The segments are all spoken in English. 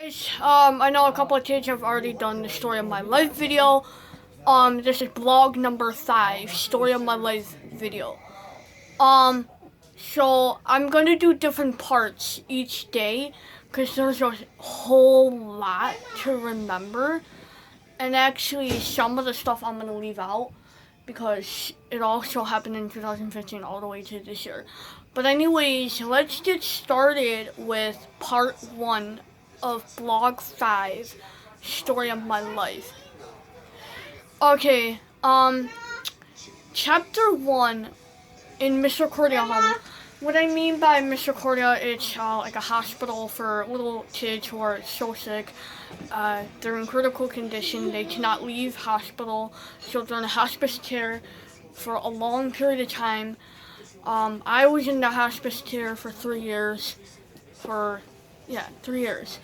I know a couple of kids have already done the story of my life video. This is blog number 5, story of my life video. So I'm gonna do different parts each day because there's a whole lot to remember. And actually, some of the stuff I'm gonna leave out because it also happened in 2015 all the way to this year. But anyways, let's get started with part 1 of blog 5, story of my life. Okay, chapter 1 in Mr. Cordia home. What I mean by Mr. Cordia, it's like a hospital for little kids who are so sick. They're in critical condition. They cannot leave hospital, so they're in hospice care for a long period of time. I was in the hospice care for 3 years. 3 years.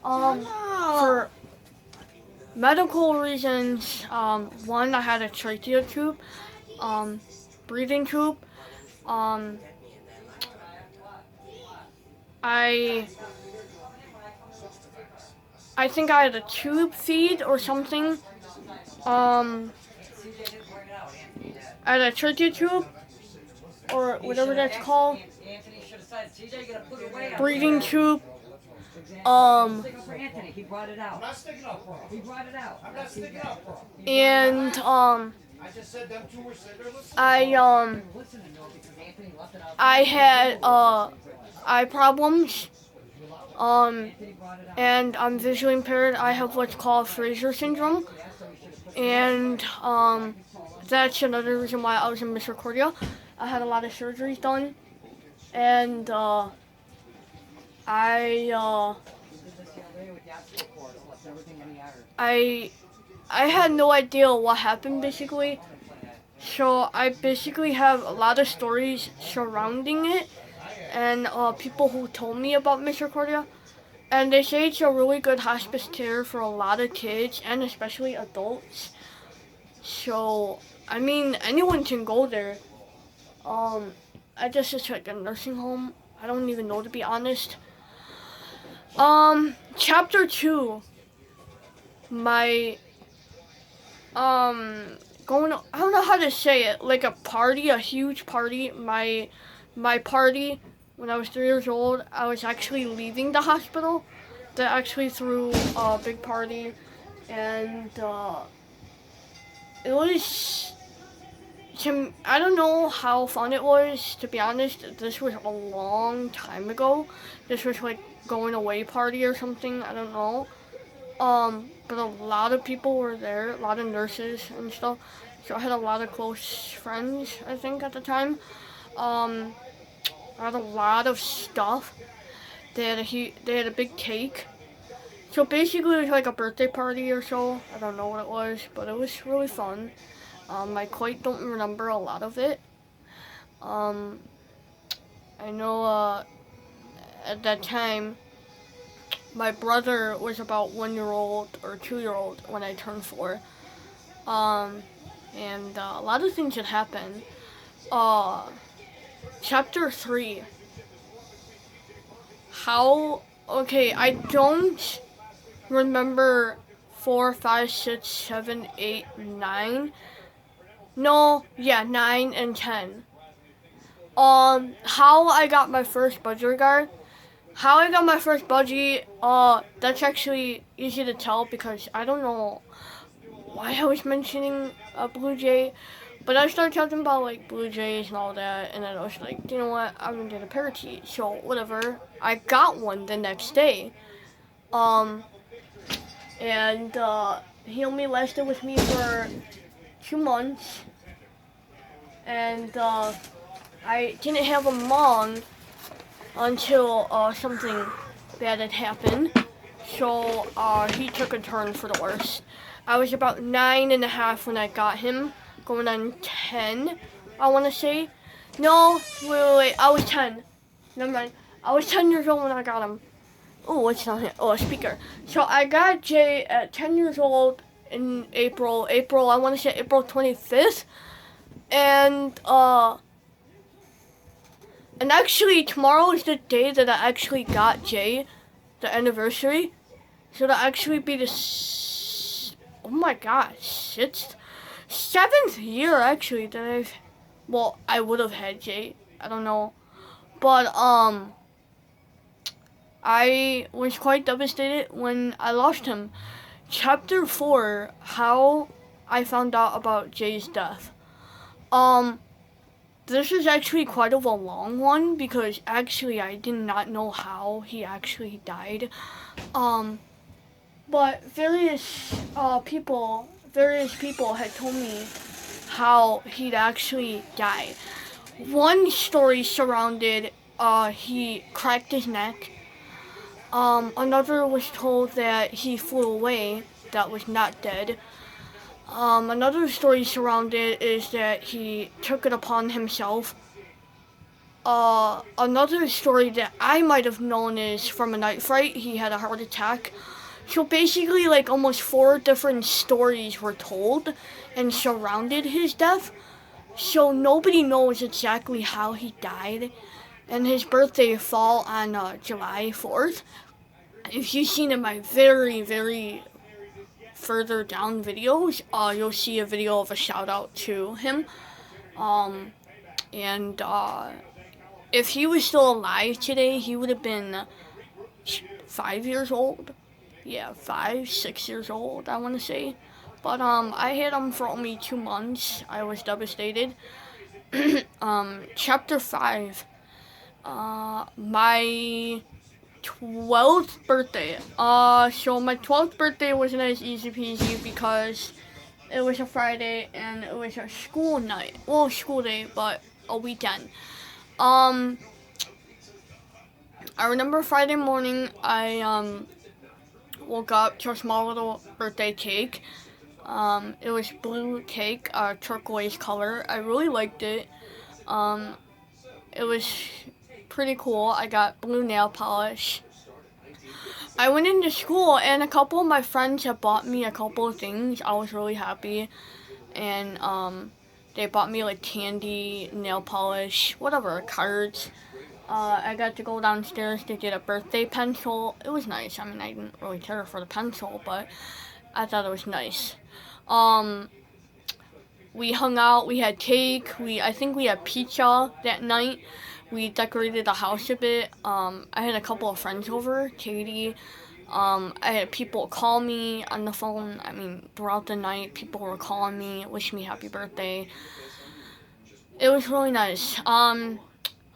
For medical reasons, one, I had a trachea tube, breathing tube. I think I had a tube feed or something. I had a trachea tube, or whatever that's called. Breathing tube. And I had eye problems. And I'm visually impaired. I have what's called Fraser syndrome. And that's another reason why I was in Misericordia. I had a lot of surgeries done. And I had no idea what happened basically. So I basically have a lot of stories surrounding it and people who told me about Misericordia. And they say it's a really good hospice care for a lot of kids and especially adults. So, I mean, anyone can go there. I guess it's like a nursing home. I don't even know, to be honest. Chapter 2. My, I don't know how to say it, like a party, a huge party. My party, when I was 3 years old, I was actually leaving the hospital. They actually threw a big party, and it was, I don't know how fun it was, to be honest. This was a long time ago. This was like going away party or something, I don't know. But a lot of people were there, a lot of nurses and stuff. So I had a lot of close friends, I think, at the time. I had a lot of stuff. They had a big cake. So basically it was like a birthday party or so. I don't know what it was, but it was really fun. I quite don't remember a lot of it. I know at that time my brother was about 1-year-old or 2-year-old when I turned 4. And a lot of things had happened. Chapter 3. I don't remember 4, 5, 6, 7, 8, 9. No, yeah, 9 and 10. How I got my first budgie guard. How I got my first budgie, that's actually easy to tell because I don't know why I was mentioning a Blue Jay, but I started talking about like Blue Jays and all that, and then I was like, you know what, I'm gonna get a parakeet. So whatever, I got one the next day, and he only lasted with me for 2 months, and I didn't have him long until something bad had happened. So he took a turn for the worse. I was about 9.5 when I got him, going on 10, I want to say. No, wait, I was 10. Never mind. I was 10 years old when I got him. Oh, it's not him. Oh, a speaker. So I got Jay at 10 years old in April, I want to say April 25th. And actually, tomorrow is the day that I actually got Jay, the anniversary. So to actually be the oh my gosh, 7th year actually that I would have had Jay. I don't know, but I was quite devastated when I lost him. Chapter 4, how I found out about Jay's death. This is actually quite of a long one because actually I did not know how he actually died. But various people had told me how he'd actually died. One story surrounded he cracked his neck. Another was told that he flew away, that was not dead. Another story surrounded is that he took it upon himself. Another story that I might have known is from a night fright, he had a heart attack. So basically, like, almost 4 different stories were told and surrounded his death. So nobody knows exactly how he died. And his birthday fall on July 4th. If you've seen in my very, very further down videos, you'll see a video of a shout out to him. And if he was still alive today, he would have been 5 years old. Yeah, 5, 6 years old, I want to say. But I had him for only 2 months. I was devastated. Chapter 5. My 12th birthday. So my 12th birthday wasn't as easy peasy because it was a Friday and it was a school night. Well, school day, but a weekend. I remember Friday morning, I woke up to a small little birthday cake. It was blue cake, turquoise color. I really liked it. It was pretty cool. I got blue nail polish. I went into school and a couple of my friends had bought me a couple of things. I was really happy. And they bought me like candy, nail polish, whatever, cards. I got to go downstairs to get a birthday pencil. It was nice. I mean, I didn't really care for the pencil, but I thought it was nice. We hung out, we had cake, I think we had pizza that night. We decorated the house a bit. I had a couple of friends over, Katie. I had people call me on the phone. I mean, throughout the night, people were calling me, wishing me happy birthday. It was really nice.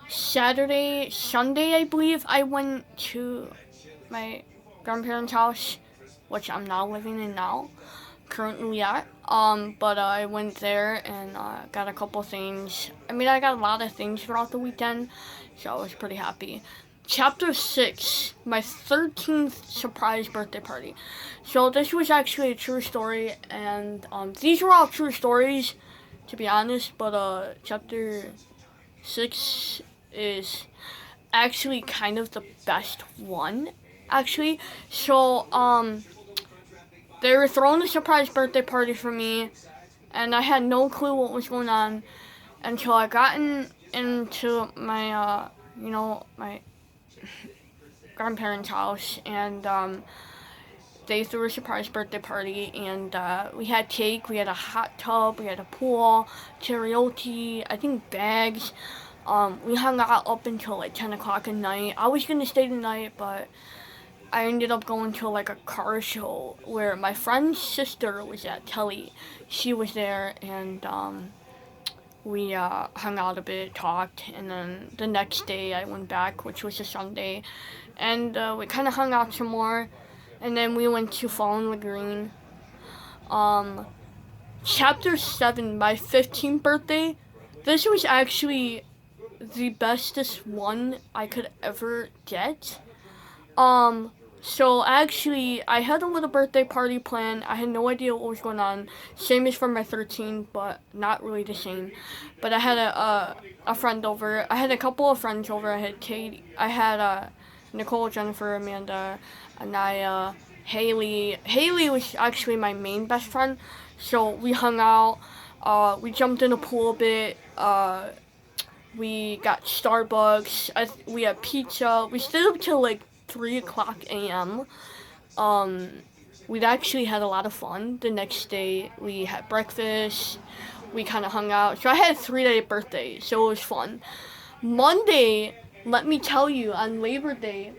Sunday, I believe, I went to my grandparents' house, which I'm now living in now, currently at. But I went there and got a couple things. I mean, I got a lot of things throughout the weekend, so I was pretty happy. Chapter 6, my 13th surprise birthday party. So this was actually a true story, and these were all true stories, to be honest, but chapter 6 is actually kind of the best one, actually. So, they were throwing a surprise birthday party for me, and I had no clue what was going on until I got into my, my grandparents' house, and they threw a surprise birthday party, and we had cake, we had a hot tub, we had a pool, karaoke, I think bags. We hung out up until like 10 o'clock at night. I was gonna stay the night, but I ended up going to like a car show where my friend's sister was at, Kelly. She was there, and we hung out a bit, talked, and then the next day I went back, which was a Sunday, and we kind of hung out some more, and then we went to Fallen Lagoon. Chapter 7, my 15th birthday. This was actually the bestest one I could ever get. So actually, I had a little birthday party planned. I had no idea what was going on. Same as for my 13th, but not really the same. But I had a friend over. I had a couple of friends over. I had Katie. I had Nicole, Jennifer, Amanda, Anaya, Haley. Haley was actually my main best friend. So we hung out. We jumped in the pool a bit. We got Starbucks. We had pizza. We stayed up till like 3 o'clock a.m. We actually had a lot of fun. The next day, we had breakfast. We kind of hung out. So I had a 3-day birthday, so it was fun. Monday, let me tell you, on Labor Day,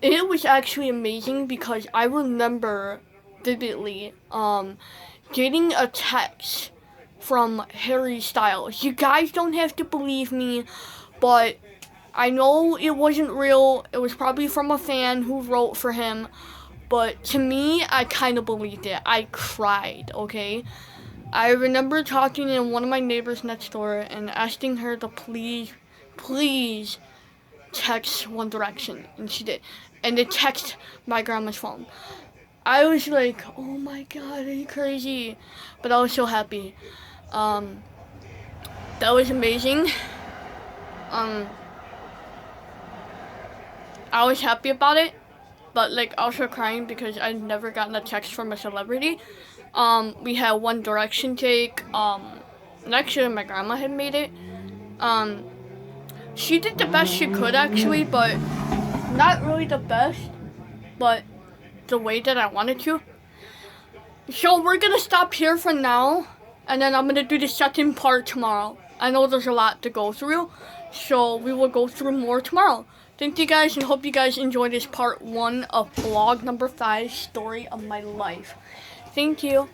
it was actually amazing because I remember vividly getting a text from Harry Styles. You guys don't have to believe me, but I know it wasn't real. It was probably from a fan who wrote for him. But to me, I kind of believed it. I cried, okay? I remember talking to one of my neighbors next door and asking her to please text One Direction. And she did. And it texted my grandma's phone. I was like, oh my god, are you crazy? But I was so happy. That was amazing. I was happy about it, but like also crying because I'd never gotten a text from a celebrity. We had One Direction cake. Next year my grandma had made it. She did the best she could actually, but not really the best, but the way that I wanted to. So we're gonna stop here for now, and then I'm gonna do the second part tomorrow. I know there's a lot to go through, so we will go through more tomorrow. Thank you guys, and hope you guys enjoyed this part 1 of vlog number 5, story of my life. Thank you.